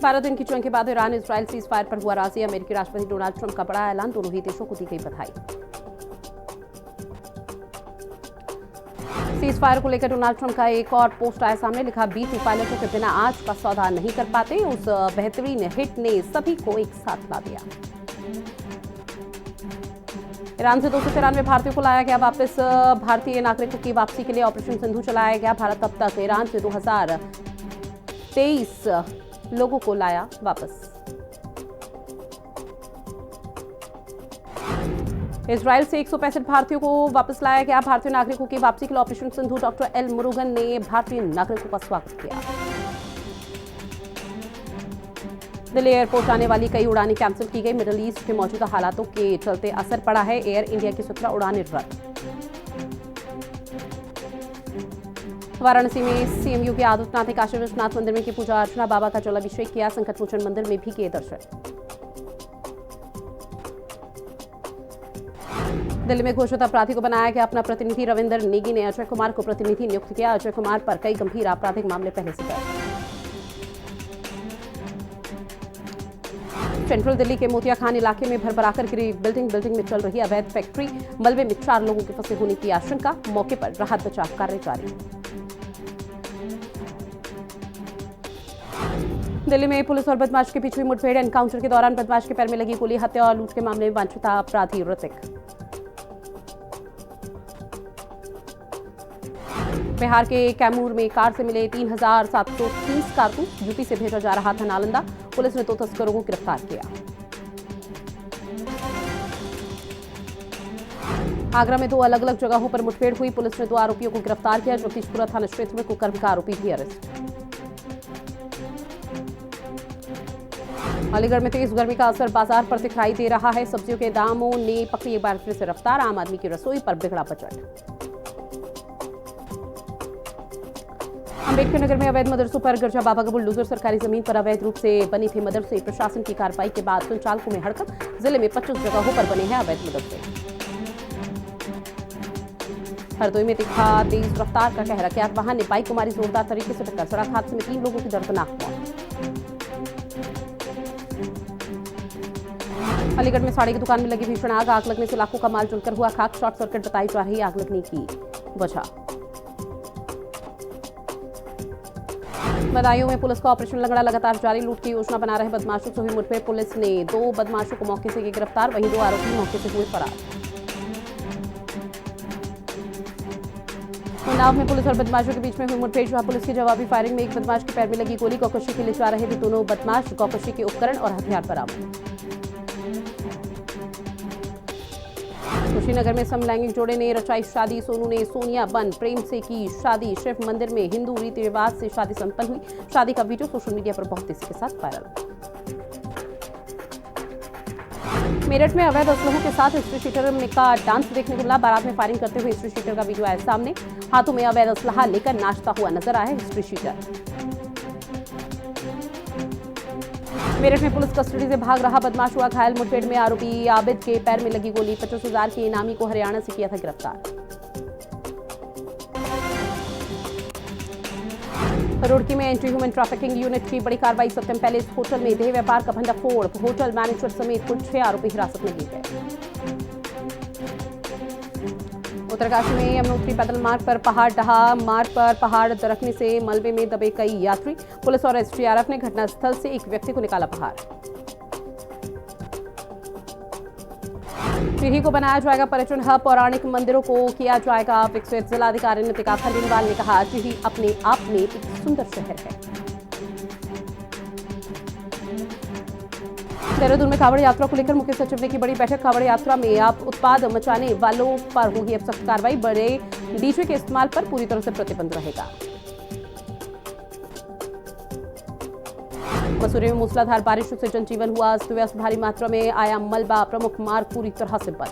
12 दिन की जंग के बाद ईरान इजरायल सीज फायर पर हुआ राजी। अमेरिकी राष्ट्रपति डोनाल्ड ट्रंप का बड़ा ऐलान, दोनों ही देशों को दी गई बधाई। सीज फायर को लेकर डोनाल्ड ट्रंप का एक और पोस्ट आया सामने, लिखा B-2 पायलटों के बिना आज का सौदा नहीं कर पाते, उस बेहतरीन हिट ने सभी को एक साथ ला दिया। ईरान से 293 भारतीयों को लाया गया वापस। भारतीय नागरिकों की वापसी के लिए ऑपरेशन सिंधु चलाया गया। भारत अब तक ईरान से 2023 लोगों को लाया वापस। इजरायल से 165 भारतीयों को वापस लाया गया। भारतीय नागरिकों की वापसी के लिए operation Sindhu. Doctor L Murugan ने भारतीय नागरिकों का स्वागत किया। दिल्ली एयरपोर्ट आने वाली कई उड़ानें कैंसिल की गई। मिडिल ईस्ट के मौजूदा हालातों के चलते असर पड़ा है। एयर इंडिया की 17 उड़ानें रद्द। वाराणसी में सीएम योगी आदित्यनाथ ने काशी विश्वनाथ मंदिर में की पूजा अर्चना, बाबा का जलाभिषेक किया। संकट मोचन मंदिर में भी किए दर्शन। दिल्ली में घोषित अपराधी को बनाया गया अपना प्रतिनिधि। रविंदर नेगी ने अजय कुमार को प्रतिनिधि नियुक्त किया। अजय कुमार पर कई गंभीर आपराधिक मामले पहले से दर्ज। सेंट्रल दिल्ली के मोतिया खान इलाके में भरभराकर गिरी बिल्डिंग में चल रही अवैध फैक्ट्री। मलबे में 4 लोगों के फंसे होने की आशंका। मौके पर राहत बचाव कार्य जारी। दिल्ली में पुलिस और बदमाश के बीच हुई मुठभेड़। एनकाउंटर के दौरान बदमाश के पैर में लगी गोली। हत्या और लूट के मामले में वांछित अपराधी ऋतिक। बिहार के कैमूर में कार से मिले 3730 कारतूस। यूपी से भेजा जा रहा था नालंदा। पुलिस ने 2 तस्करों को गिरफ्तार किया। आगरा में 2 अलग-अलग जगहों पर मुठभेड़ हुई। पुलिस ने 2 आरोपियों को गिरफ्तार किया। जगदीशपुरा थाना क्षेत्र में कुकर्म का आरोपी भी अरेस्ट। अलीगढ़ में तेज गर्मी का असर बाजार पर दिखाई दे रहा है। सब्जियों के दामों ने पकड़ी एक बार फिर से रफ्तार। आम आदमी की रसोई पर बिगड़ा बजट। अम्बेडकर नगर में अवैध मदरसों पर गिरजा बाबा का बुलडोजर। सरकारी जमीन पर अवैध रूप से बनी थी मदरसे। प्रशासन की कार्रवाई के बाद संचालकों में हड़कंप। जिले में 25 जगहों पर बने हैं अवैध मदरसे। हरदोई में दिखा तेज रफ्तार का कहर। अज्ञात वाहन ने बाइक को मारी जोरदार तरीके से टक्कर। सड़क हादसे में 3 लोगों की दर्दनाक मौत। अलीगढ़ में साड़ी की दुकान में लगी भीषण आग। आग लगने से लाखों का माल जलकर हुआ खाक। शॉर्ट सर्किट बताई जा रही आग लगने की वजह। बदायूं में पुलिस का ऑपरेशन लंगड़ा लगातार जारी। लूट की योजना बना रहे बदमाशों से हुई मुठभेड़। पुलिस ने 2 बदमाशों को मौके से किए गिरफ्तार। वहीं 2 आरोपी मौके से हुए फरार। उन्नाव में पुलिस और बदमाशों के बीच में हुई मुठभेड़। जहां पुलिस की जवाबी फायरिंग में एक बदमाश के पैर में लगी गोली। गौकशी के लिए जा रहे थे दोनों बदमाश। गौकशी के उपकरण और हथियार बरामद। कुशीनगर में समलैंगिक जोड़े ने रचाई शादी। सोनू ने सोनिया बन प्रेम से की शादी। शिव मंदिर में हिंदू रीति रिवाज से शादी संपन्न हुई। शादी का वीडियो सोशल मीडिया पर बहुत तेजी के साथ वायरल। मेरठ में अवैध असलहों के साथ हिस्ट्री शीटर का डांस देखने को मिला। बारात में फायरिंग करते हुए हिस्ट्री शीटर का वीडियो आया सामने। हाथों में अवैध असलहा लेकर नाचता हुआ नजर आया हिस्ट्री शीटर। मेरठ में पुलिस कस्टडी से भाग रहा बदमाश हुआ घायल। मुठभेड़ में आरोपी आबिद के पैर में लगी गोली। 25,000 के इनामी को हरियाणा से किया था गिरफ्तार। रुड़की में एंटी ह्यूमन ट्रैफिकिंग यूनिट की बड़ी कार्रवाई। सत्यम पैलेस होटल में देह व्यापार का भंडाफोड़। होटल मैनेजर समेत कुल 6 आरोपी हिरासत में लिए गए। उत्तरकाशी में यमुनोत्री पैदल मार्ग पर पहाड़ ढहा। मार्ग पर पहाड़ दरकने से मलबे में दबे कई यात्री। पुलिस और एसडीआरएफ ने घटनास्थल से एक व्यक्ति को निकाला बाहर। टिहरी को बनाया जाएगा पर्यटन हब। पौराणिक मंदिरों को किया जाएगा विकसित। जिलाधिकारी नितिका खंडेलवाल ने कहा, टिहरी अपने आप में एक सुंदर शहर है। देहरादून में कांवड़ यात्रा को लेकर मुख्य सचिव ने की बड़ी बैठक। कांवड़ यात्रा में आप उत्पाद मचाने वालों पर होगी अब सख्त कार्रवाई। बड़े डीजे के इस्तेमाल पर पूरी तरह से प्रतिबंध रहेगा। मसूरी में मूसलाधार बारिश से जनजीवन हुआ अस्त व्यस्त। भारी मात्रा में आया मलबा। प्रमुख मार्ग पूरी तरह से बंद।